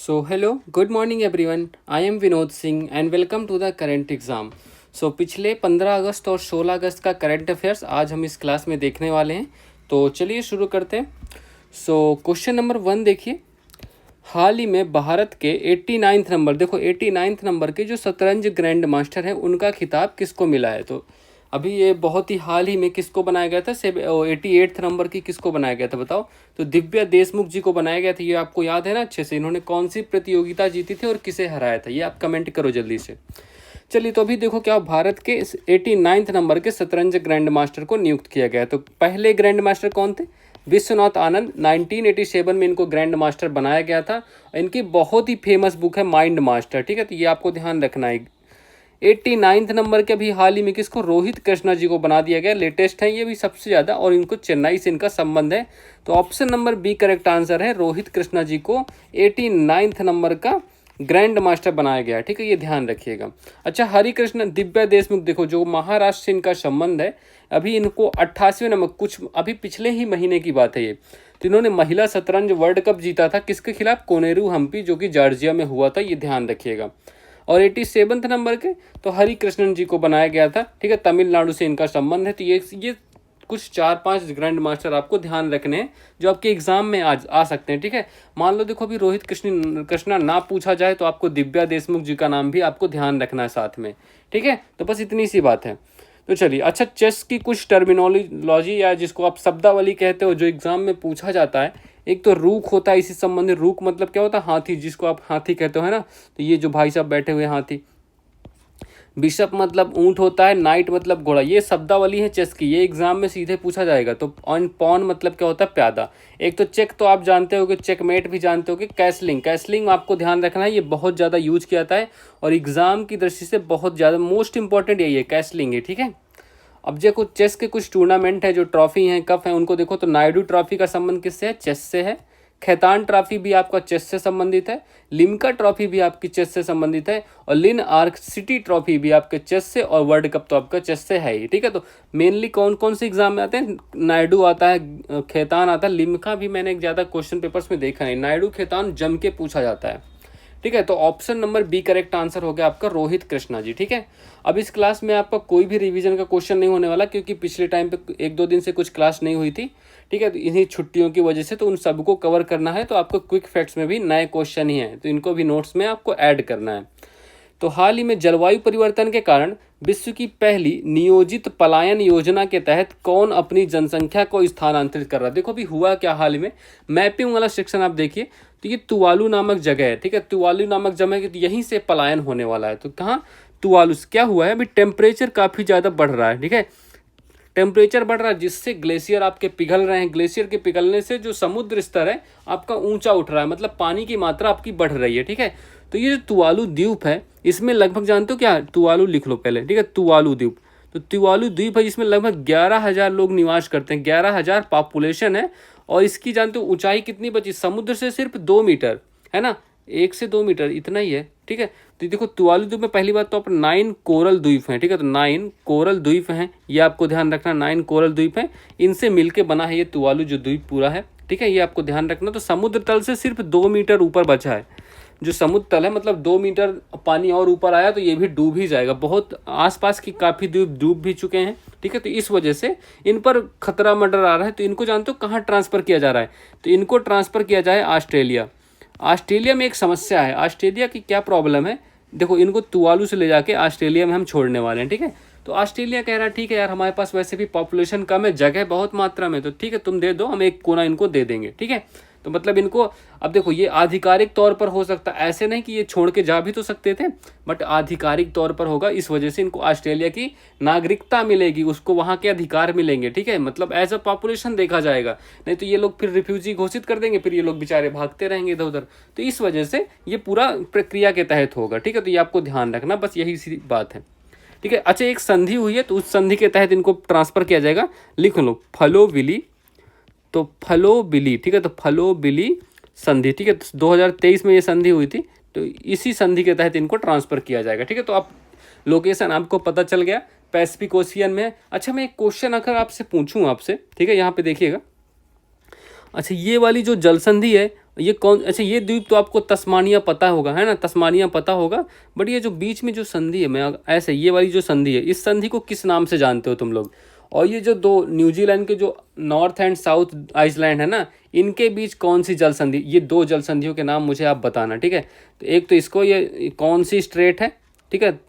So, hello, good morning everyone. I am Vinod Singh and welcome to the current exam. So, पिछले 15 अगस्त और 16 अगस्त का current affairs आज हम इस क्लास में देखने वाले हैं. तो चलिए शुरू करते हैं. सो क्वेश्चन नंबर 1 देखिए. हाल ही में भारत के 89th नंबर, देखो 89th नंबर के जो शतरंज ग्रैंड मास्टर हैं उनका खिताब किसको मिला है. तो अभी ये बहुत ही हाल ही में किसको बनाया गया था, 88th नंबर की किसको बनाया गया था बताओ. तो दिव्या देशमुख जी को बनाया गया था. ये आपको याद है ना अच्छे से, इन्होंने कौन सी प्रतियोगिता जीती थी और किसे हराया था, ये आप कमेंट करो जल्दी से. चलिए तो अभी देखो क्या भारत के 89th नंबर के शतरंज ग्रैंड मास्टर को नियुक्त किया गया. तो पहले ग्रैंड मास्टर कौन थे? विश्वनाथ आनंद. 1987 में इनको ग्रैंड मास्टर बनाया गया था. इनकी बहुत ही फेमस बुक है माइंड मास्टर. ठीक है, तो ये आपको ध्यान रखना है. 89th नंबर के अभी हाल ही में किसको, रोहित कृष्णा जी को बना दिया गया. लेटेस्ट है ये भी सबसे ज़्यादा, और इनको चेन्नई से इनका संबंध है. तो option number B correct answer है. रोहित कृष्णा जी को 89th नंबर का ग्रैंड मास्टर बनाया गया. ठीक है, ये ध्यान रखिएगा. अच्छा, हरिकृष्ण दिव्या देशमुख, देखो जो महाराष्ट्र से इनका संबंध है. अभी इनको 88वें नंबर, कुछ अभी पिछले ही महीने की बात है ये. तो इन्होंने महिला शतरंज वर्ल्ड कप जीता था. किसके खिलाफ? कोनेरू हम्पी, जो कि जॉर्जिया में हुआ था. ये ध्यान रखिएगा. और 87वें नंबर के तो हरिकृष्णन जी को बनाया गया था. ठीक है, तमिलनाडु से इनका संबंध है. तो ये कुछ 4-5 ग्रैंड मास्टर आपको ध्यान रखने हैं जो आपके एग्जाम में आज आ सकते हैं. ठीक है, मान लो देखो अभी रोहित कृष्णा ना पूछा जाए तो आपको दिव्या देशमुख जी का नाम भी आपको ध्यान रखना है साथ में. ठीक है, तो बस इतनी सी बात है. तो चलिए, अच्छा चेस की कुछ टर्मिनोलॉजी या जिसको आप शब्दावली कहते हो जो एग्जाम में पूछा जाता है. एक तो रूक होता है, इसी संबंधित. रूक मतलब क्या होता है? हाथी, जिसको आप हाथी कहते हो, है ना. तो ये जो भाई साहब बैठे हुए हाथी. बिशप मतलब ऊंट होता है. नाइट मतलब घोड़ा. ये शब्दावली है चेस की, ये एग्जाम में सीधे पूछा जाएगा. तो पॉन मतलब क्या होता है? प्यादा. एक तो चेक तो आप जानते हो कि चेकमेट भी जानते हो कि कैसलिंग. कैसलिंग आपको ध्यान रखना है, ये बहुत ज़्यादा यूज किया जाता है और एग्जाम की दृष्टि से बहुत ज़्यादा मोस्ट इंपॉर्टेंट यही है, कैसलिंग है. ठीक है, अब देखो चेस के कुछ टूर्नामेंट है, जो ट्रॉफी हैं, कप हैं, उनको देखो. तो नायडू ट्रॉफी का संबंध किससे है? चेस से है. खैतान ट्रॉफी भी आपका चेस से संबंधित है. लिम्का ट्रॉफी भी आपकी चेस से संबंधित है. और लिन आर्क सिटी ट्रॉफी भी आपके चेस से, और वर्ल्ड कप तो आपका चेस से है ही. ठीक है, तो मेनली कौन कौन से एग्जाम में आते हैं? नायडू आता है, खैतान आता है. लिम्का भी मैंने एक ज़्यादा क्वेश्चन पेपर्स में देखा है. नायडू खैतान जम के पूछा जाता है. ठीक है, तो option number B correct answer हो गया आपका रोहित कृष्णा जी. ठीक है, अब इस क्लास में आपका कोई भी रिवीजन का क्वेश्चन नहीं होने वाला, क्योंकि पिछले टाइम पे 1-2 दिन से कुछ क्लास नहीं हुई थी. ठीक है, तो इन्हीं छुट्टियों की वजह से तो उन सबको कवर करना है. तो आपको क्विक फैक्ट्स में भी नए क्वेश्चन ही हैं, तो इनको भी नोट्स में आपको ऐड करना है. तो हाल ही में जलवायु परिवर्तन के कारण विश्व की पहली नियोजित पलायन योजना के तहत कौन अपनी जनसंख्या को स्थानांतरित कर रहा है? देखो अभी हुआ क्या हाल ही में, मैपिंग वाला सेक्शन आप देखिए. तो ये तुवालू नामक जगह है. ठीक है, तुवालू नामक जगह है, तो यहीं से पलायन होने वाला है. तो कहाँ? तुवालू. क्या हुआ है अभी? टेम्परेचर काफ़ी ज़्यादा बढ़ रहा है. ठीक है, टेम्परेचर बढ़ रहा है जिससे ग्लेशियर आपके पिघल रहे हैं. ग्लेशियर के पिघलने से जो समुद्र स्तर है आपका ऊंचा उठ रहा है, मतलब पानी की मात्रा आपकी बढ़ रही है. ठीक है, तो ये जो तुवालू द्वीप है, इसमें लगभग जानते हो क्या? तुवालू लिख लो पहले. ठीक है, तुवालू द्वीप. तो तुवालू द्वीप है जिसमें लगभग 11,000 लोग निवास करते हैं. 11,000 पॉपुलेशन है. और इसकी जानते हो ऊंचाई कितनी बची? समुद्र से सिर्फ 2 मीटर, है ना. 1 से 2 मीटर इतना ही है. ठीक है, तो देखो तुवालू द्वीप में पहली बात तो आप 9 कोरल द्वीप हैं. ठीक है, तो 9 कोरल द्वीप हैं, ये आपको ध्यान रखना. 9 कोरल द्वीप हैं, इनसे मिलके बना है ये तुवालू जो द्वीप पूरा है. ठीक है, ये आपको ध्यान रखना. तो समुद्र तल से सिर्फ 2 मीटर ऊपर बचा है. जो समुद्र तल है, मतलब 2 मीटर पानी और ऊपर आया तो ये भी डूब ही जाएगा. बहुत आसपास की काफ़ी द्वीप डूब भी चुके हैं. ठीक है, तो इस वजह से इन पर खतरा मंडरा आ रहा है. तो इनको जानते हो कहाँ ट्रांसफ़र किया जा रहा है? तो इनको ट्रांसफ़र किया जाए ऑस्ट्रेलिया. ऑस्ट्रेलिया में एक समस्या है. ऑस्ट्रेलिया की क्या प्रॉब्लम है? देखो, इनको तुवालू से ले जाके ऑस्ट्रेलिया में हम छोड़ने वाले हैं. ठीक है, तो ऑस्ट्रेलिया कह रहा है ठीक है यार, हमारे पास वैसे भी पॉपुलेशन कम है, जगह बहुत मात्रा में, तो ठीक है तुम दे दो, हम एक कोना इनको दे देंगे. ठीक है, तो मतलब इनको, अब देखो ये आधिकारिक तौर पर हो सकता है, ऐसे नहीं कि ये छोड़ के जा भी तो सकते थे, बट आधिकारिक तौर पर होगा. इस वजह से इनको ऑस्ट्रेलिया की नागरिकता मिलेगी, उसको वहाँ के अधिकार मिलेंगे. ठीक है, मतलब एज अ पॉपुलेशन देखा जाएगा. नहीं तो ये लोग फिर रिफ्यूजी घोषित कर देंगे, फिर ये लोग बेचारे भागते रहेंगे इधर उधर. तो इस वजह से ये पूरा प्रक्रिया के तहत होगा. ठीक है, तो ये आपको ध्यान रखना, बस यही सी बात है. ठीक है, अच्छा एक संधि हुई है, तो उस संधि के तहत इनको ट्रांसफ़र किया जाएगा. लिख लो फलोविली. तो फलोबिली. ठीक है, तो फलोबिली संधि. ठीक है, तो 2023 में ये संधि हुई थी, तो इसी संधि के तहत इनको ट्रांसफ़र किया जाएगा. ठीक है, तो आप लोकेशन आपको पता चल गया, पैसिफिक ओशियन में. अच्छा, मैं एक क्वेश्चन अगर आपसे पूछूं आपसे, ठीक है, यहाँ पे देखिएगा. अच्छा, ये वाली जो जल संधि है ये कौन, अच्छा ये द्वीप तो आपको तस्मानिया पता होगा, है ना, तस्मानिया पता होगा, बट ये जो बीच में जो संधि है, मैं ऐसे ये वाली जो संधि है, इस संधि को किस नाम से जानते हो तुम लोग? और ये जो दो न्यूजीलैंड के जो नॉर्थ एंड साउथ आइसलैंड है ना, इनके बीच कौन सी जल संधि, ये दो जल संधियों के नाम मुझे आप बताना, ठीक है। तो एक तो इसको, ये कौन सी स्ट्रेट है, ठीक है,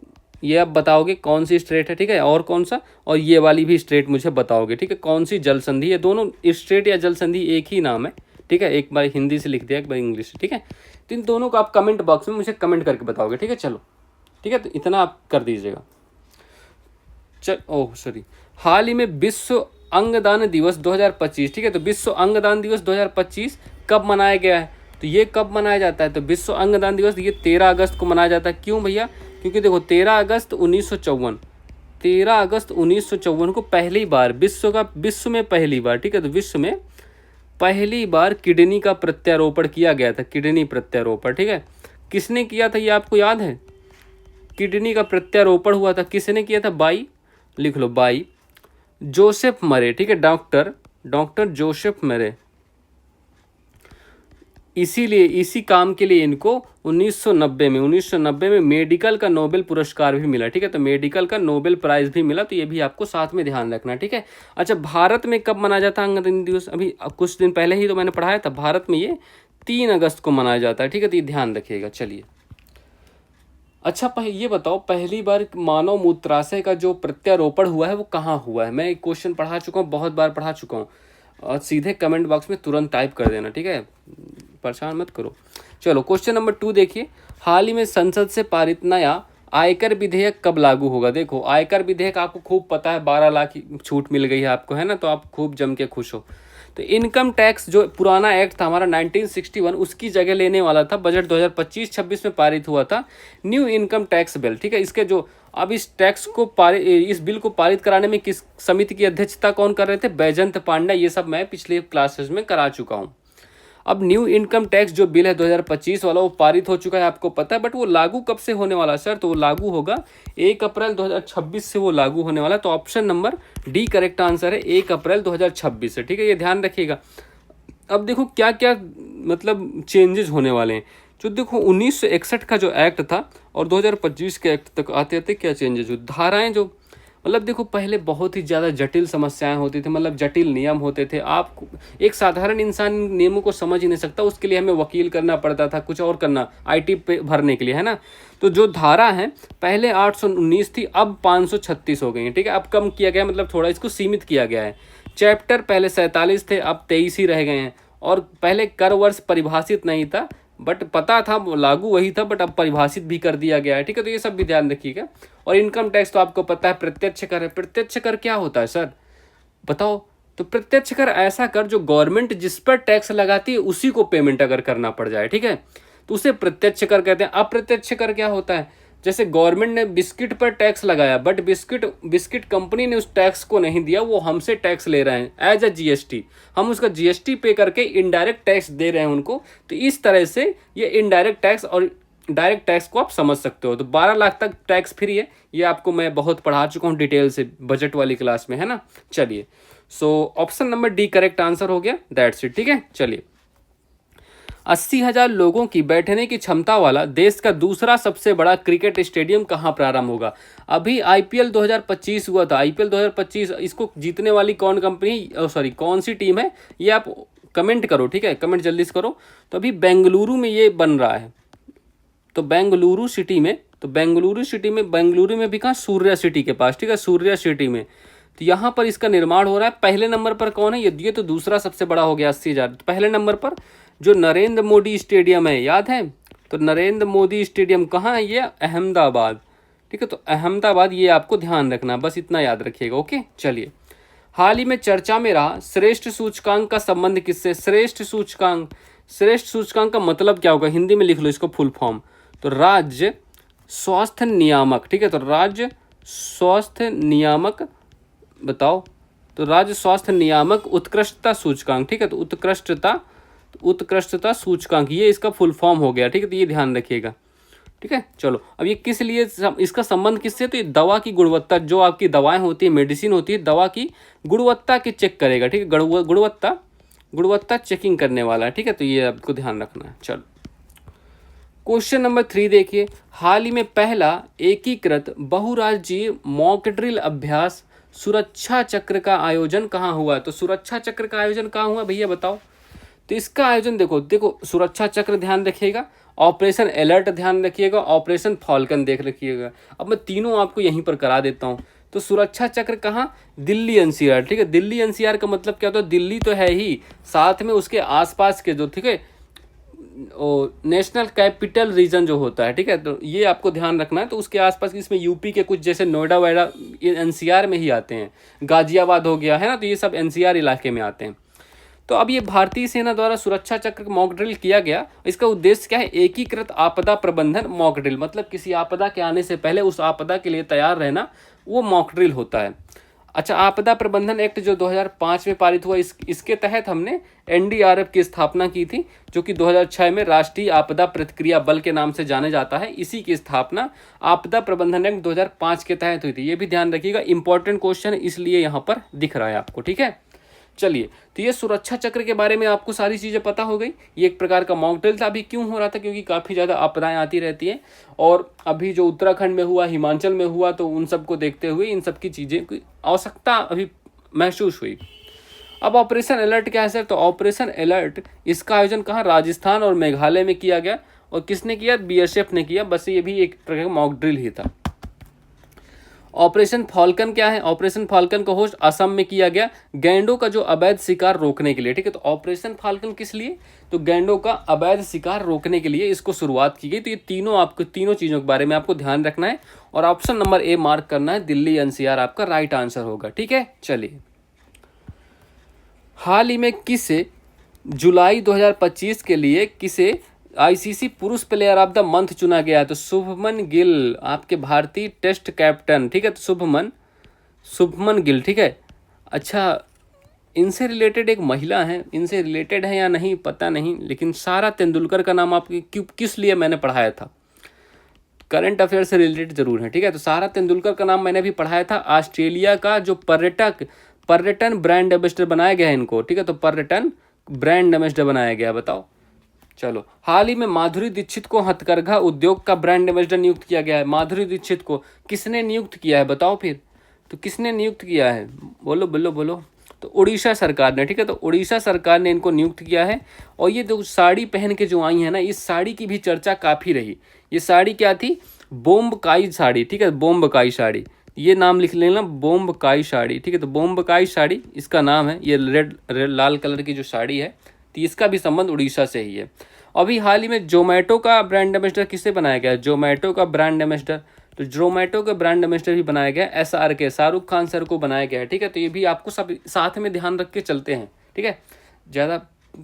ये आप बताओगे कौन सी स्ट्रेट है, ठीक है, और कौन सा, और ये वाली भी स्ट्रेट मुझे बताओगे, ठीक है, कौन सी जल संधि है। दोनों स्ट्रेट या जल संधि एक ही नाम है, ठीक है, एक बार हिंदी से लिख दिया, एक बार इंग्लिश से, ठीक है। तो इन दोनों को आप कमेंट बॉक्स में मुझे कमेंट करके बताओगे, ठीक है। चलो ठीक है, तो इतना आप कर दीजिएगा। ओह सॉरी, हाल ही में विश्व अंगदान दिवस 2025, ठीक है, तो विश्व अंगदान दिवस 2025 कब मनाया गया है? तो ये कब मनाया जाता है? तो विश्व अंगदान दिवस ये 13 अगस्त को मनाया जाता है। क्यों भैया? क्योंकि देखो 13 अगस्त 1954, 13 अगस्त 1954 को पहली बार विश्व में पहली बार, ठीक है, तो विश्व में पहली बार किडनी का प्रत्यारोपण किया गया था, किडनी प्रत्यारोपण, ठीक है। किसने किया था ये आपको याद है? किडनी का प्रत्यारोपण हुआ था, किसने किया था? बाई, लिख लो, बाई जोसेफ मरे, ठीक है, डॉक्टर जोसेफ मरे। इसीलिए इसी काम के लिए इनको 1990 में मेडिकल का नोबेल पुरस्कार भी मिला, ठीक है, तो मेडिकल का नोबेल प्राइज भी मिला, तो ये भी आपको साथ में ध्यान रखना, ठीक है। अच्छा, भारत में कब मनाया जाता है अंगदान दिवस? अभी कुछ दिन पहले ही तो मैंने पढ़ाया था, भारत में ये 3 अगस्त को मनाया जाता है, ठीक है, तो ये ध्यान रखिएगा। चलिए, अच्छा ये बताओ, पहली बार मानव मूत्राशय का जो प्रत्यारोपण हुआ है वो कहाँ हुआ है? मैं एक क्वेश्चन पढ़ा चुका हूँ, बहुत बार पढ़ा चुका हूँ, और सीधे कमेंट बॉक्स में तुरंत टाइप कर देना, ठीक है, परेशान मत करो। चलो क्वेश्चन नंबर 2 देखिए, हाल ही में संसद से पारित नया आयकर विधेयक कब लागू होगा? देखो आयकर विधेयक आपको खूब पता है, 12 लाख की छूट मिल गई है आपको, है ना, तो आप खूब जम के खुश हो। तो इनकम टैक्स जो पुराना एक्ट था हमारा 1961, उसकी जगह लेने वाला था, बजट 2025-26 में पारित हुआ था न्यू इनकम टैक्स बिल, ठीक है। इसके जो अब इस टैक्स को इस बिल को पारित कराने में किस समिति की अध्यक्षता कौन कर रहे थे? बैजंत पांडा। ये सब मैं पिछले क्लासेस में करा चुका हूँ। अब न्यू इनकम टैक्स जो बिल है 2025 वाला, वो पारित हो चुका है, आपको पता है, बट वो लागू कब से होने वाला है सर? तो वो लागू होगा 1 अप्रैल 2026 से वो लागू होने वाला है। तो option number D correct answer है, 1 अप्रैल 2026 से, ठीक है, ये ध्यान रखिएगा। अब देखो क्या क्या मतलब चेंजेस होने वाले हैं। जो देखो 1961 का जो एक्ट था और 2025 के एक्ट तक आते आते क्या चेंजेस हुए, धाराएं जो, मतलब देखो पहले बहुत ही ज़्यादा जटिल समस्याएं होती थी, मतलब जटिल नियम होते थे, आप एक साधारण इंसान नियमों को समझ ही नहीं सकता, उसके लिए हमें वकील करना पड़ता था, कुछ और करना, आईटी पे भरने के लिए, है ना। तो जो धारा है पहले 819 थी, अब 536 हो गई है, ठीक है, अब कम किया गया, मतलब थोड़ा इसको सीमित किया गया है। चैप्टर पहले 47 थे, अब 23 ही रह गए हैं। और पहले कर वर्ष परिभाषित नहीं था, बट पता था, लागू वही था, बट अब परिभाषित भी कर दिया गया है, ठीक है, तो ये सब भी ध्यान रखिएगा। और इनकम टैक्स तो आपको पता है प्रत्यक्ष कर है। प्रत्यक्ष कर क्या होता है सर, बताओ? तो प्रत्यक्ष कर ऐसा कर जो गवर्नमेंट जिस पर टैक्स लगाती है उसी को पेमेंट अगर करना पड़ जाए, ठीक है, तो उसे प्रत्यक्ष कर कहते हैं। अप्रत्यक्ष कर क्या होता है? जैसे गवर्नमेंट ने बिस्किट पर टैक्स लगाया, बट बिस्किट कंपनी ने उस टैक्स को नहीं दिया, वो हमसे टैक्स ले रहे हैं एज अ जीएसटी, हम उसका जीएसटी पे करके इनडायरेक्ट टैक्स दे रहे हैं उनको। तो इस तरह से ये इनडायरेक्ट टैक्स और डायरेक्ट टैक्स को आप समझ सकते हो। तो 12 लाख तक टैक्स फ्री है, ये आपको मैं बहुत पढ़ा चुका हूँ डिटेल से बजट वाली क्लास में, है ना। चलिए, so option number D correct answer हो गया, दैट्स इट, ठीक है। चलिए, 80,000 लोगों की बैठने की क्षमता वाला देश का दूसरा सबसे बड़ा क्रिकेट स्टेडियम कहाँ प्रारंभ होगा? अभी आईपीएल 2025 हुआ था, आईपीएल 2025, इसको जीतने वाली कौन सी टीम है, ये आप कमेंट करो, ठीक है, कमेंट जल्दी से करो। तो अभी बेंगलुरु में ये बन रहा है, तो बेंगलुरु सिटी में भी कहाँ? सूर्या सिटी के पास, ठीक है, सूर्या सिटी में। तो यहाँ पर इसका निर्माण हो रहा है। पहले नंबर पर कौन है? ये तो दूसरा सबसे बड़ा हो गया 80,000। तो पहले नंबर पर जो नरेंद्र मोदी स्टेडियम है, याद है? तो नरेंद्र मोदी स्टेडियम कहाँ है? ये अहमदाबाद, ठीक है, तो अहमदाबाद, ये आपको ध्यान रखना, बस इतना याद रखिएगा, ओके। चलिए, हाल ही में चर्चा में रहा श्रेष्ठ सूचकांक का संबंध किससे? श्रेष्ठ सूचकांक का मतलब क्या होगा? हिंदी में लिख लो इसको फुल फॉर्म। तो राज्य स्वास्थ्य नियामक, ठीक है, तो राज्य स्वास्थ्य नियामक, बताओ, तो राज्य स्वास्थ्य नियामक उत्कृष्टता सूचकांक, ठीक है, तो उत्कृष्टता सूचकांक, ये इसका फुल फॉर्म हो गया, ठीक है, तो ये ध्यान रखिएगा, ठीक है। चलो, अब ये किस लिए, इसका संबंध किससे? तो ये दवा की गुणवत्ता, जो आपकी दवाएं होती है, मेडिसिन होती है, दवा की गुणवत्ता की चेक करेगा, ठीक है, गुणवत्ता गुणवत्ता चेकिंग करने वाला है, ठीक है, तो ये आपको ध्यान रखना है। चलो क्वेश्चन नंबर 3 देखिए, हाल ही में पहला एकीकृत बहुराज्यीय मॉक ड्रिल अभ्यास सुरक्षा चक्र का आयोजन कहाँ हुआ? तो सुरक्षा चक्र का आयोजन कहाँ हुआ भैया बताओ? तो इसका आयोजन देखो सुरक्षा चक्र ध्यान रखिएगा, ऑपरेशन अलर्ट ध्यान रखिएगा, ऑपरेशन फॉल्कन देख रखिएगा। अब मैं तीनों आपको यहीं पर करा देता हूँ। तो सुरक्षा चक्र कहाँ? दिल्ली एनसीआर, ठीक है। दिल्ली एनसीआर का मतलब क्या होता है? दिल्ली तो है ही, साथ में उसके आसपास के जो, ठीक है, नेशनल कैपिटल रीजन जो होता है, ठीक है, तो ये आपको ध्यान रखना है। तो उसके आसपास इसमें यूपी के कुछ जैसे नोएडा वगैरह ये एनसीआर में ही आते हैं, गाजियाबाद हो गया है ना, तो ये सब एनसीआर इलाके में आते हैं। तो अब ये भारतीय सेना द्वारा सुरक्षा चक्र मॉक ड्रिल किया गया। इसका उद्देश्य क्या है? एकीकृत आपदा प्रबंधन मॉक ड्रिल, मतलब किसी आपदा के आने से पहले उस आपदा के लिए तैयार रहना, वो मॉक ड्रिल होता है। अच्छा, आपदा प्रबंधन एक्ट जो 2005 में पारित हुआ, इसके तहत हमने एनडीआरएफ की स्थापना की थी, जो कि 2006 में राष्ट्रीय आपदा प्रतिक्रिया बल के नाम से जाने जाता है। इसी की स्थापना आपदा प्रबंधन एक्ट 2005 के तहत हुई थी। ये भी ध्यान रखिएगा, इंपॉर्टेंट क्वेश्चन इसलिए यहाँ पर दिख रहा है आपको, ठीक है। चलिए, तो ये सुरक्षा चक्र के बारे में आपको सारी चीज़ें पता हो गई। ये एक प्रकार का मॉक ड्रिल था। अभी क्यों हो रहा था? क्योंकि काफ़ी ज़्यादा आपदाएं आती रहती हैं, और अभी जो उत्तराखंड में हुआ, हिमाचल में हुआ, तो उन सब को देखते हुए इन सब की चीज़ें की आवश्यकता अभी महसूस हुई। अब ऑपरेशन अलर्ट क्या है सर? तो ऑपरेशन अलर्ट इसका आयोजन कहाँ? राजस्थान और मेघालय में किया गया। और किसने किया? बीएसएफ ने किया। बस ये भी एक प्रकार का मॉक ड्रिल ही था। ऑपरेशन फॉल्कन क्या है? ऑपरेशन फॉल्कन का होस्ट असम में किया गया, गैंडों का जो अवैध शिकार रोकने के लिए, ठीक है। तो ऑपरेशन फॉल्कन किस लिए? तो गैंडों का अवैध शिकार रोकने के लिए इसको शुरुआत की गई। तो ये तीनों चीज़ों के बारे में आपको ध्यान रखना है, और ऑप्शन नंबर ए मार्क करना है, दिल्ली एनसीआर आपका राइट आंसर होगा, ठीक है। चलिए, हाल ही में किसे जुलाई 2025 के लिए किसे आईसीसी पुरुष प्लेयर ऑफ द मंथ चुना गया है? तो शुभमन गिल, आपके भारतीय टेस्ट कैप्टन, ठीक है। तो शुभमन गिल, ठीक है। अच्छा, इनसे रिलेटेड एक महिला है, इनसे रिलेटेड है या नहीं पता नहीं, लेकिन सारा तेंदुलकर का नाम आपको किस लिए मैंने पढ़ाया था? करंट अफेयर से रिलेटेड जरूर है, ठीक है। तो सारा तेंदुलकर का नाम मैंने भी पढ़ाया था। ऑस्ट्रेलिया का जो पर्यटन ब्रांड एम्बेसडर बनाया गया है इनको, ठीक है। तो पर्यटन ब्रांड एम्बेसडर बनाया गया, बताओ। चलो, हाल ही में माधुरी दीक्षित को हथकरघा उद्योग का ब्रांड एम्बेसडर नियुक्त किया गया है। माधुरी दीक्षित को किसने नियुक्त किया है बताओ फिर? तो किसने नियुक्त किया है? बोलो बोलो बोलो। तो उड़ीसा सरकार ने, ठीक है। तो उड़ीसा सरकार ने इनको नियुक्त किया है। और ये जो साड़ी पहन के जो आई है ना, इस साड़ी की भी चर्चा काफ़ी रही। ये साड़ी क्या थी? बोम्बकाई साड़ी, ठीक है। बोम्बकाई साड़ी, ये नाम लिख लेना, बोम्बकाई साड़ी, ठीक है। तो बोम्बकाई साड़ी इसका नाम है। ये रेड लाल कलर की जो साड़ी है, तो इसका भी संबंध उड़ीसा से ही है। अभी हाल ही में जोमेटो का ब्रांड एम्बेसडर किससे बनाया गया है? जोमेटो का ब्रांड एम्बेसडर, तो जोमेटो का ब्रांड एम्बेसडर भी बनाया गया है SRK, शाहरुख खान सर को बनाया गया है, ठीक है। तो ये भी आपको सब साथ में ध्यान रख के चलते हैं, ठीक है। ज़्यादा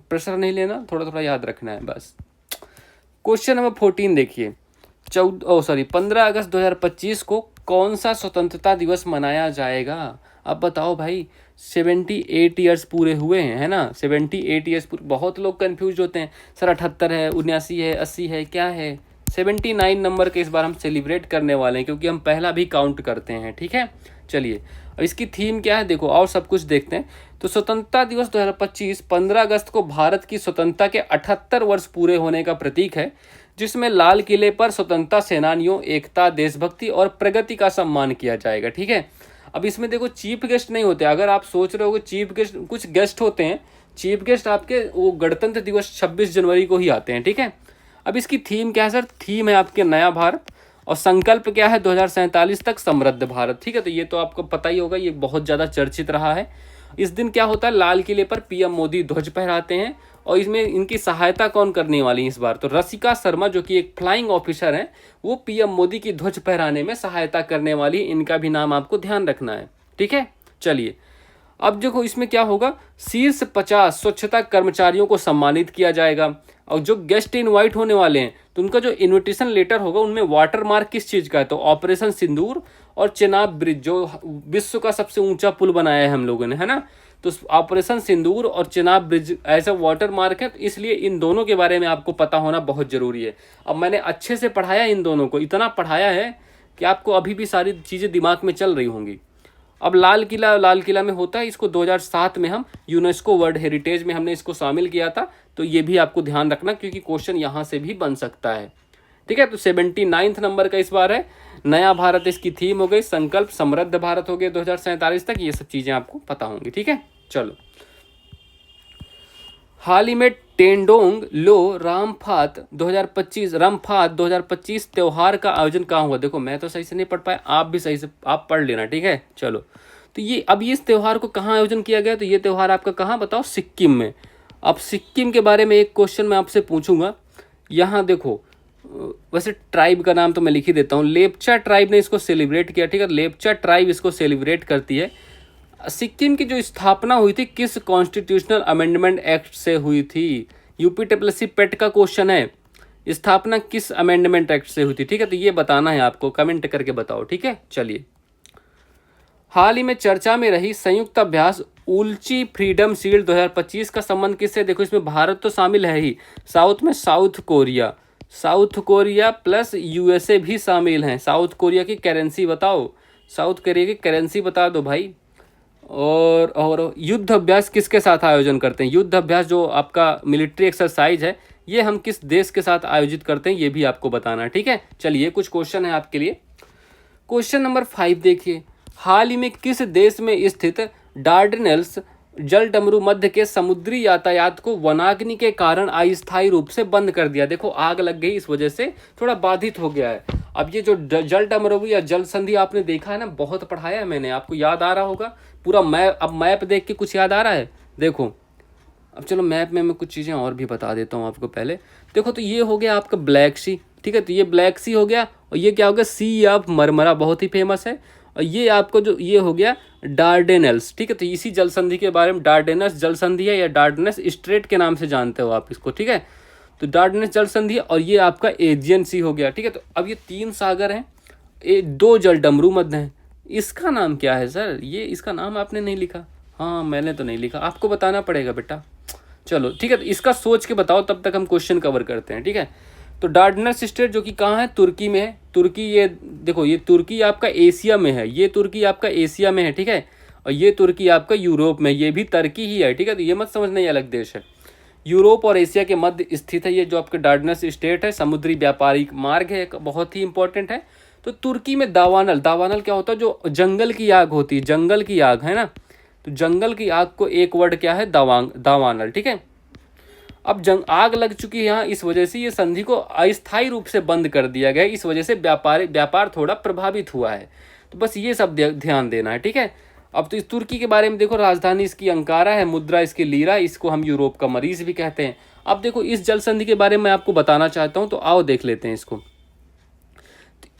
प्रेशर नहीं लेना, थोड़ा थोड़ा याद रखना है बस। क्वेश्चन नंबर 14 देखिए, 15 अगस्त 2025 को कौन सा स्वतंत्रता दिवस मनाया जाएगा? अब बताओ भाई, 78 ईयर्स पूरे हुए हैं, है ना। 78 ईयर्स पूरे। बहुत लोग कंफ्यूज होते हैं, सर 78 है, 79 है, 80 है, क्या है? 79 नंबर के इस बार हम सेलिब्रेट करने वाले हैं, क्योंकि हम पहला भी काउंट करते हैं, ठीक है। चलिए, अब इसकी थीम क्या है देखो, और सब कुछ देखते हैं। तो स्वतंत्रता दिवस 2025 15 अगस्त को भारत की स्वतंत्रता के 78 वर्ष पूरे होने का प्रतीक है, जिसमें लाल किले पर स्वतंत्रता सेनानियों, एकता, देशभक्ति और प्रगति का सम्मान किया जाएगा, ठीक है। अब इसमें देखो चीफ गेस्ट नहीं होते। अगर आप सोच रहे हो चीफ गेस्ट, कुछ गेस्ट होते हैं, चीफ गेस्ट आपके वो गणतंत्र दिवस 26 जनवरी को ही आते हैं, ठीक है। अब इसकी थीम क्या है सर? थीम है आपके नया भारत, और संकल्प क्या है? 2047 तक समृद्ध भारत, ठीक है। तो ये तो आपको पता ही होगा, ये बहुत ज़्यादा चर्चित रहा है। इस दिन क्या होता है? लाल किले पर पीएम मोदी ध्वज फहराते हैं, और इसमें इनकी सहायता कौन करने वाली है इस बार? तो रसिका शर्मा, जो कि एक फ्लाइंग ऑफिसर हैं, वो पीएम मोदी की ध्वज फहराने में सहायता करने वाली, इनका भी नाम आपको ध्यान रखना है, ठीक है। चलिए, अब देखो इसमें क्या होगा, शीर्ष 50 स्वच्छता कर्मचारियों को सम्मानित किया जाएगा, और जो गेस्ट इनवाइट होने वाले हैं तो उनका जो इनविटेशन लेटर होगा उनमें वाटर मार्क किस चीज़ का है? तो ऑपरेशन सिंदूर और चेनाब ब्रिज, जो विश्व का सबसे ऊंचा पुल बनाया है हम लोगों ने, है ना। तो ऑपरेशन सिंदूर और चेनाब ब्रिज ऐसा वाटर मार्क है, तो इसलिए इन दोनों के बारे में आपको पता होना बहुत ज़रूरी है। अब मैंने अच्छे से पढ़ाया इन दोनों को, इतना पढ़ाया है कि आपको अभी भी सारी चीज़ें दिमाग में चल रही होंगी। अब लाल किला में होता है, इसको 2007 में हम यूनेस्को वर्ल्ड हेरिटेज में हमने इसको शामिल किया था। तो ये भी आपको ध्यान रखना क्योंकि क्वेश्चन यहाँ से भी बन सकता है। ठीक है, तो 79 नंबर का इस बार है। नया भारत इसकी थीम हो गई, संकल्प समृद्ध भारत हो गया 2047 तक, ये सब चीजें आपको पता होंगी। ठीक है, चलो हाल ही में टेंडोंग लो रामफात 2025 त्योहार का आयोजन कहाँ हुआ। देखो मैं तो सही से नहीं पढ़ पाया, आप भी सही से आप पढ़ लेना। ठीक है, चलो तो ये अब इस त्योहार को कहाँ आयोजन किया गया, तो ये त्योहार आपका कहाँ बताओ, सिक्किम में। अब सिक्किम के बारे में एक क्वेश्चन मैं आपसे पूछूंगा। यहाँ देखो वैसे ट्राइब का नाम तो मैं लिख ही देता हूँ, लेप्चा ट्राइब ने इसको सेलिब्रेट किया। ठीक है, लेप्चा ट्राइब इसको सेलिब्रेट करती है। सिक्किम की जो स्थापना हुई थी किस कॉन्स्टिट्यूशनल अमेंडमेंट एक्ट से हुई थी, यूपीडब्ल्यूएससी पेट का क्वेश्चन है, स्थापना किस अमेंडमेंट एक्ट से हुई थी। ठीक है, तो ये बताना है आपको, कमेंट करके बताओ। ठीक है, चलिए हाल ही में चर्चा में रही संयुक्त अभ्यास उल्ची फ्रीडम शील्ड 2025 का संबंध किससे। देखो इसमें भारत तो शामिल है ही, साउथ में साउथ कोरिया प्लस यूएसए भी शामिल हैं। साउथ कोरिया की करेंसी बताओ, साउथ कोरिया की करेंसी बता दो भाई। और युद्ध अभ्यास किसके साथ आयोजन करते हैं, युद्ध अभ्यास जो आपका मिलिट्री एक्सरसाइज है ये हम किस देश के साथ आयोजित करते हैं, ये भी आपको बताना है। ठीक है, चलिए कुछ क्वेश्चन है आपके लिए। क्वेश्चन नंबर 5 देखिए, हाल ही में किस देश में स्थित डार्डेनेल्स जल डमरू मध्य के समुद्री यातायात को वनाग्नि के कारण अस्थायी रूप से बंद कर दिया। देखो आग लग गई, इस वजह से थोड़ा बाधित हो गया है। अब ये जो जल डमरू या जल संधि आपने देखा है ना, बहुत पढ़ाया है मैंने, आपको याद आ रहा होगा पूरा मैप। अब मैप देख के कुछ याद आ रहा है, देखो अब चलो मैप में मैं कुछ चीज़ें और भी बता देता हूँ आपको। पहले देखो तो ये हो गया आपका ब्लैक सी। ठीक है, तो ये ब्लैक सी हो गया, और ये क्या हो गया, सी ऑफ मरमरा, बहुत ही फेमस है। और ये आपको जो ये हो गया डार्डेनल्स। ठीक है, तो इसी जल संधि के बारे में, डार्डेनल्स जल संधि है या डार्डेनल्स स्ट्रेट के नाम से जानते हो आप इसको। ठीक है, तो डार्डेनल्स जल संधि है, और ये आपका एजियन सी हो गया। ठीक है, तो अब ये 3 सागर हैं, 2 जल डमरू मध्य हैं। इसका नाम क्या है सर, ये इसका नाम आपने नहीं लिखा। हाँ मैंने तो नहीं लिखा, आपको बताना पड़ेगा बेटा। चलो ठीक है, तो इसका सोच के बताओ, तब तक हम क्वेश्चन कवर करते हैं। ठीक है, तो डार्डेनल्स स्टेट जो कि कहाँ है, तुर्की में है। तुर्की, ये देखो ये तुर्की आपका एशिया में है, ये तुर्की आपका एशिया में है। ठीक है, और ये तुर्की आपका यूरोप में, ये भी तुर्की ही है। ठीक है, तो ये मत समझना ये अलग देश है, यूरोप और एशिया के मध्य स्थित है ये जो आपका डार्डेनल्स स्टेट है। समुद्री व्यापारिक मार्ग है, बहुत ही इंपॉर्टेंट है। तो तुर्की में दावानल क्या होता है, जो जंगल की आग होती है, जंगल की आग है ना, तो जंगल की आग को एक वर्ड क्या है, दावानल। ठीक है, अब आग लग चुकी है यहाँ, इस वजह से ये संधि को अस्थायी रूप से बंद कर दिया गया, इस वजह से व्यापार थोड़ा प्रभावित हुआ है। तो बस ये सब ध्यान देना है। ठीक है, अब तो इस तुर्की के बारे में देखो, राजधानी इसकी अंकारा है, मुद्रा इसकी लीरा, इसको हम यूरोप का मरीज भी कहते हैं। अब देखो इस जल संधि के बारे में आपको बताना चाहता हूँ, तो आओ देख लेते हैं इसको।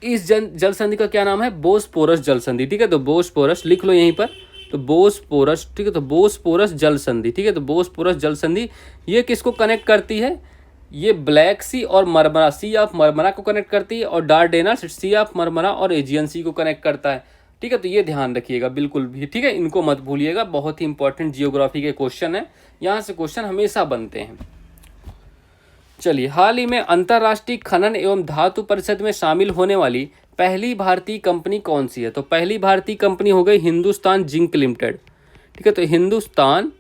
इस जल संधि का क्या नाम है, बोस्पोरस जल संधि। ठीक है, तो बोस्पोरस लिख लो यहीं पर, तो बोस्पोरस। ठीक है, तो बोस्पोरस जल संधि। ठीक है, तो बोस्पोरस जल संधि ये किसको कनेक्ट करती है, ये ब्लैक सी और मरमरा, सी ऑफ मरमरा को कनेक्ट करती है, और डार्डेनल्स सी ऑफ मरमरा और एजियन सी को कनेक्ट करता है। ठीक है, तो ये ध्यान रखिएगा बिल्कुल भी। ठीक है, इनको मत भूलिएगा, बहुत ही इंपॉर्टेंट जियोग्राफी के क्वेश्चन है, यहाँ से क्वेश्चन हमेशा बनते हैं। चलिए, हाल ही में अंतर्राष्ट्रीय खनन एवं धातु परिषद में शामिल होने वाली पहली भारतीय कंपनी कौन सी है, तो पहली भारतीय कंपनी हो गई हिंदुस्तान जिंक लिमिटेड। ठीक है, तो हिंदुस्तान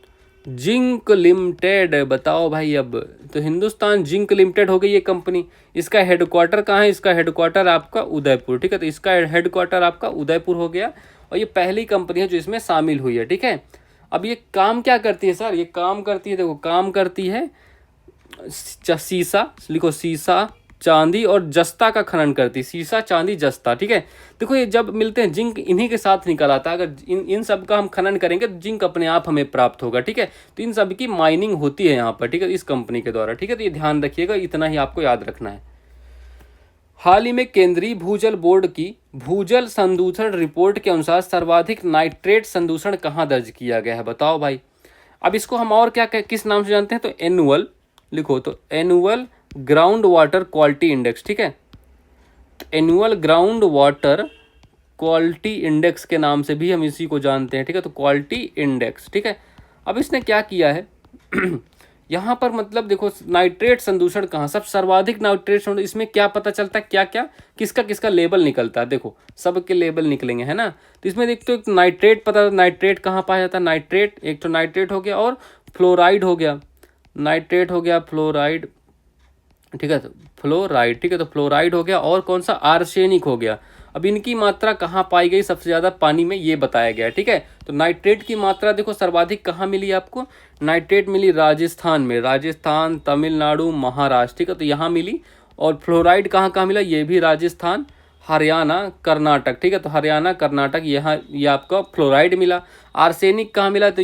जिंक लिमिटेड, बताओ भाई। अब तो हिंदुस्तान जिंक लिमिटेड हो गई ये कंपनी। इसका हेडक्वार्टर कहाँ है, इसका हेडक्वार्टर आपका उदयपुर। ठीक है, तो इसका हेडक्वार्टर आपका उदयपुर हो गया, और ये पहली कंपनी है जो इसमें शामिल हुई है। ठीक है, अब ये काम क्या करती है सर, ये काम करती है, देखो काम करती है सीसा, लिखो सीसा, चांदी और जस्ता का खनन करती, सीसा चांदी जस्ता। ठीक है, देखो ये जब मिलते हैं जिंक इन्हीं के साथ निकल आता है। अगर इन सब का हम खनन करेंगे तो जिंक अपने आप हमें प्राप्त होगा। ठीक है, तो इन सब की माइनिंग होती है यहाँ पर। ठीक है, इस कंपनी के द्वारा। ठीक है, तो ये ध्यान रखिएगा, इतना ही आपको याद रखना है। हाल ही में केंद्रीय भूजल बोर्ड की भूजल संदूषण रिपोर्ट के अनुसार सर्वाधिक नाइट्रेट संदूषण कहाँ दर्ज किया गया है, बताओ भाई। अब इसको हम और क्या किस नाम से जानते हैं, तो एनुअल, लिखो तो annual ground water quality index. ठीक है, annual ground water quality index के नाम से भी हम इसी को जानते हैं। ठीक है, तो क्वालिटी इंडेक्स। ठीक है, अब इसने क्या किया है यहाँ पर मतलब देखो नाइट्रेट संदूषण कहाँ, सब सर्वाधिक नाइट्रेट संदूषण, इसमें क्या पता चलता है, क्या क्या किसका किसका लेबल निकलता है, देखो सबके लेबल निकलेंगे, है ना। तो इसमें देखते हो एक नाइट्रेट पता, नाइट्रेट कहाँ पाया जाता है, नाइट्रेट, एक तो नाइट्रेट हो गया और फ्लोराइड हो गया, नाइट्रेट हो गया, फ्लोराइड, ठीक है, तो फ्लोराइड, ठीक है, तो फ्लोराइड हो गया, और कौन सा, आर्सेनिक हो गया। अब इनकी मात्रा कहाँ पाई गई सबसे ज़्यादा, पानी में, ये बताया गया है, ठीक है। तो नाइट्रेट की मात्रा देखो सर्वाधिक कहाँ मिली आपको, नाइट्रेट मिली राजस्थान में, राजस्थान, तमिलनाडु, महाराष्ट्र, ठीक है, तो यहाँ मिली। और फ्लोराइड कहाँ कहाँ मिला, ये भी राजस्थान, हरियाणा, कर्नाटक, ठीक है, तो हरियाणा, कर्नाटक, यहाँ ये आपका फ्लोराइड मिला। आर्सेनिक कहाँ मिला, तो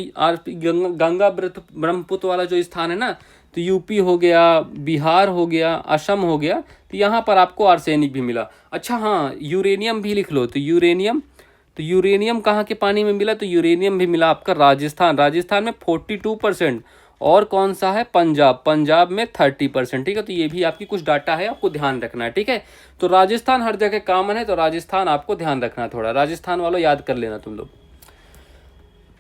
गंगा ब्रह्मपुत्र वाला जो स्थान है ना, तो यूपी हो गया, बिहार हो गया, असम हो गया, तो यहाँ पर आपको आर्सेनिक भी मिला। अच्छा हाँ, यूरेनियम भी लिख लो, तो यूरेनियम कहाँ के पानी में मिला, तो यूरेनियम भी मिला आपका राजस्थान, राजस्थान में 42%, और कौन सा है, पंजाब में 30%, ठीक है। तो ये भी आपकी कुछ डाटा है, आपको ध्यान रखना है, ठीक है। तो राजस्थान हर जगह कॉमन है, तो राजस्थान आपको ध्यान रखना है, थोड़ा राजस्थान वालों याद कर लेना तुम लोग।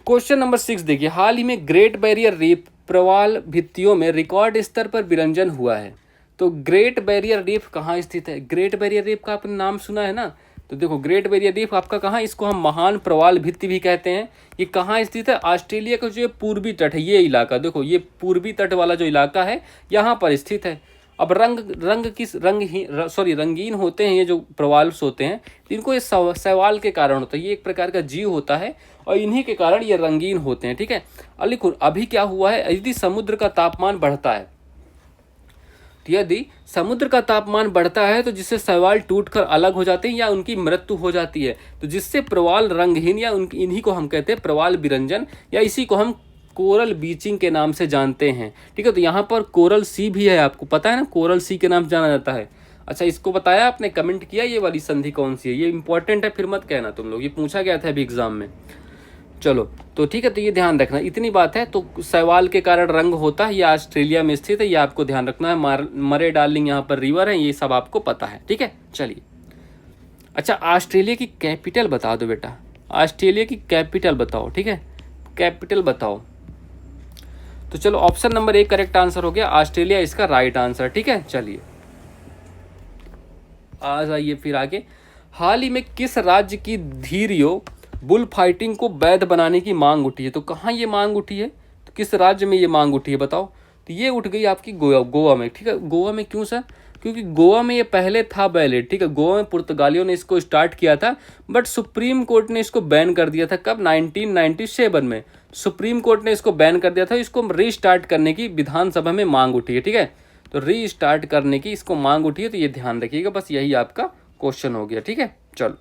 क्वेश्चन नंबर 6 देखिए, हाल ही में ग्रेट बैरियर रीफ प्रवाल भित्तियों में रिकॉर्ड स्तर पर विरंजन हुआ है। तो ग्रेट बैरियर रीफ कहाँ स्थित है, ग्रेट बैरियर रीफ का आपने नाम सुना है ना, तो देखो ग्रेट बैरियर रीफ आपका कहाँ, इसको हम महान प्रवाल भित्ति भी कहते हैं। ये कहाँ स्थित है, ऑस्ट्रेलिया का जो पूर्वी तट है, ये इलाका देखो, ये पूर्वी तट वाला जो इलाका है यहाँ पर स्थित है। अब रंगीन होते हैं ये जो प्रवाल्स होते हैं, इनको ये शैवाल के कारण होता है, ये एक प्रकार का जीव होता है और इन्हीं के कारण ये रंगीन होते हैं, ठीक है। अब लिखो अभी क्या हुआ है, यदि समुद्र का तापमान बढ़ता है, तो यदि समुद्र का तापमान बढ़ता है तो जिससे शैवाल टूटकर अलग हो जाते हैं या उनकी मृत्यु हो जाती है, तो जिससे प्रवाल रंगहीन या इन्हीं को हम कहते हैं प्रवाल विरंजन, या इसी को हम कोरल बीचिंग के नाम से जानते हैं, ठीक है। तो यहाँ पर कोरल सी भी है, आपको पता है ना, कोरल सी के नाम से जाना जाता है। अच्छा, इसको बताया आपने, कमेंट किया ये वाली संधि कौन सी है, ये इंपॉर्टेंट है, फिर मत कहना तुम लोग, ये पूछा गया था अभी एग्जाम में। चलो तो ठीक है, तो ये ध्यान रखना, इतनी बात है। तो शैवाल के कारण रंग होता है, ये ऑस्ट्रेलिया में स्थित है, ये आपको ध्यान रखना है। मरे डार्लिंग यहाँ पर रिवर है, ये सब आपको पता है, ठीक है। चलिए, अच्छा ऑस्ट्रेलिया की कैपिटल बता दो बेटा, ऑस्ट्रेलिया की कैपिटल बताओ, ठीक है, कैपिटल बताओ। तो चलो ऑप्शन नंबर 1 करेक्ट आंसर हो गया, ऑस्ट्रेलिया इसका राइट आंसर, ठीक है। चलिए आ जाइए फिर आगे, हाल ही में किस राज्य की धीरियो बुल फाइटिंग को वैध बनाने की मांग उठी है, तो कहाँ ये मांग उठी है, तो किस राज्य में ये मांग उठी है बताओ। तो ये उठ गई आपकी गोवा में, ठीक है। गोवा में क्यों सर, क्योंकि गोवा में ये पहले था वैलिड, ठीक है। गोवा में पुर्तगालियों ने इसको स्टार्ट किया था, बट सुप्रीम कोर्ट ने इसको बैन कर दिया था, कब, 1997 में सुप्रीम कोर्ट ने इसको बैन कर दिया था। इसको रीस्टार्ट करने की विधानसभा में मांग उठी है, ठीक है। तो रीस्टार्ट करने की इसको मांग उठी है, तो ये ध्यान रखिएगा, बस यही आपका क्वेश्चन हो गया, ठीक है। चलो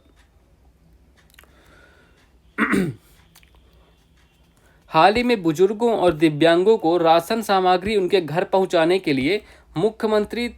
हाल ही में बुजुर्गों और दिव्यांगों को राशन सामग्री उनके घर पहुंचाने के लिए मुख्यमंत्री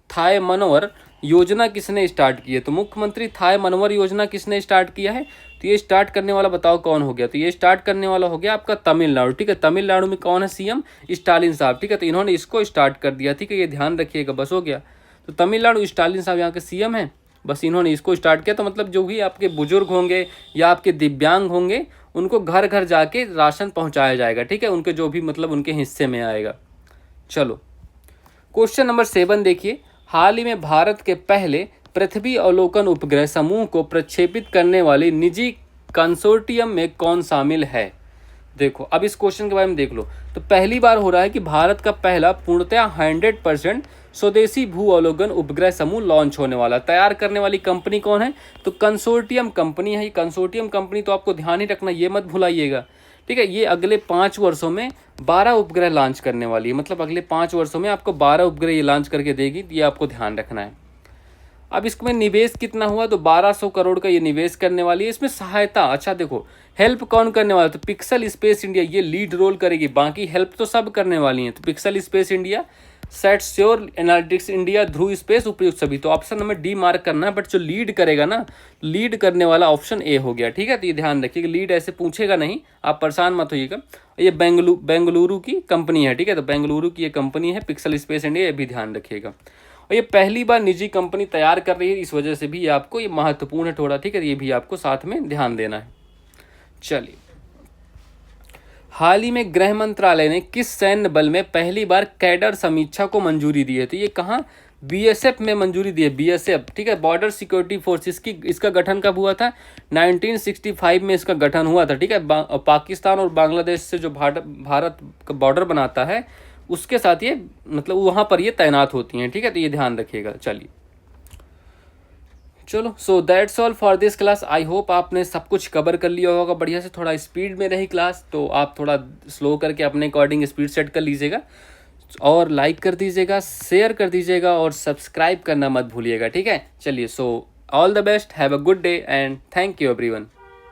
थाय मनोवर योजना किसने स्टार्ट की है, तो मुख्यमंत्री थाय मनोवर योजना किसने स्टार्ट किया है, तो ये स्टार्ट करने वाला बताओ कौन हो गया, तो ये स्टार्ट करने वाला हो गया आपका तमिलनाडु, ठीक है। तमिलनाडु में कौन है सीएम, स्टालिन साहब, ठीक है। तो इन्होंने इसको स्टार्ट कर दिया, ठीक है, ये ध्यान रखिएगा, बस हो गया। तो तमिलनाडु, स्टालिन साहब यहाँ के सीएम हैं, बस इन्होंने इसको स्टार्ट किया। तो मतलब जो भी आपके बुजुर्ग होंगे या आपके दिव्यांग होंगे, उनको घर घर जाके राशन पहुंचाया जाएगा, ठीक है, उनके जो भी मतलब उनके हिस्से में आएगा। चलो क्वेश्चन नंबर 7 देखिए, हाल ही में भारत के पहले पृथ्वी अवलोकन उपग्रह समूह को प्रक्षेपित करने वाली निजी कंसोर्टियम में कौन शामिल है। देखो अब इस क्वेश्चन के बारे में देख लो, तो पहली बार हो रहा है कि भारत का पहला पूर्णतः 100% स्वदेशी भू अवलोकन उपग्रह समूह लॉन्च होने वाला। तैयार करने वाली कंपनी कौन है, तो कंसोर्टियम कंपनी है। कंसोर्टियम कंपनी तो आपको ध्यान ही रखना, ये मत भुलाइएगा, ठीक है। ये अगले 5 वर्षों में 12 उपग्रह लॉन्च करने वाली है, मतलब अगले 5 वर्षों में आपको 12 उपग्रह ये लॉन्च करके देगी, ये आपको ध्यान रखना है। अब इसमें निवेश कितना हुआ, तो 1200 करोड़ का ये निवेश करने वाली है। इसमें सहायता, अच्छा देखो हेल्प कौन करने वाला, तो पिक्सल स्पेस इंडिया ये लीड रोल करेगी, बाकी हेल्प तो सब करने वाली हैं। तो Pixxel space India, SatSure analytics India, Dhruva space, उपयुक्त सभी। तो ऑप्शन नंबर डी मार्क करना है, बट जो लीड करेगा ना, लीड करने वाला ऑप्शन ए हो गया, ठीक है। तो ये ध्यान रखिएगा, लीड ऐसे पूछेगा नहीं, आप परेशान मत होइएगा। ये बेंगलुरु की कंपनी है, ठीक है। तो बेंगलुरु की ये कंपनी है पिक्सल स्पेस इंडिया, ये भी ध्यान रखिएगा। और ये पहली बार निजी कंपनी तैयार कर रही है, इस वजह से भी आपको ये महत्वपूर्ण है थोड़ा, ठीक है। ये भी आपको साथ में ध्यान देना है। चलिए हाल ही में गृह मंत्रालय ने किस सैन्य बल में पहली बार कैडर समीक्षा को मंजूरी दी है? तो ये कहाँ, बीएसएफ में मंजूरी दी है, बीएसएफ, ठीक है, बॉर्डर सिक्योरिटी फोर्सेस की। इसका गठन कब हुआ था? 1965 में इसका गठन हुआ था, ठीक है। पाकिस्तान और बांग्लादेश से जो भारत का बॉर्डर बनाता है उसके साथ ये, मतलब वहाँ पर ये तैनात होती हैं, ठीक है, तो ये ध्यान रखिएगा। चलिए, चलो, so that's all for this class. I hope आपने सब कुछ कवर कर लिया होगा बढ़िया से। थोड़ा स्पीड में रही क्लास, तो आप थोड़ा स्लो करके अपने अकॉर्डिंग स्पीड सेट कर लीजिएगा, और लाइक कर दीजिएगा, शेयर कर दीजिएगा, और सब्सक्राइब करना मत भूलिएगा, ठीक है। चलिए, so all the best, have a good day, and thank you everyone.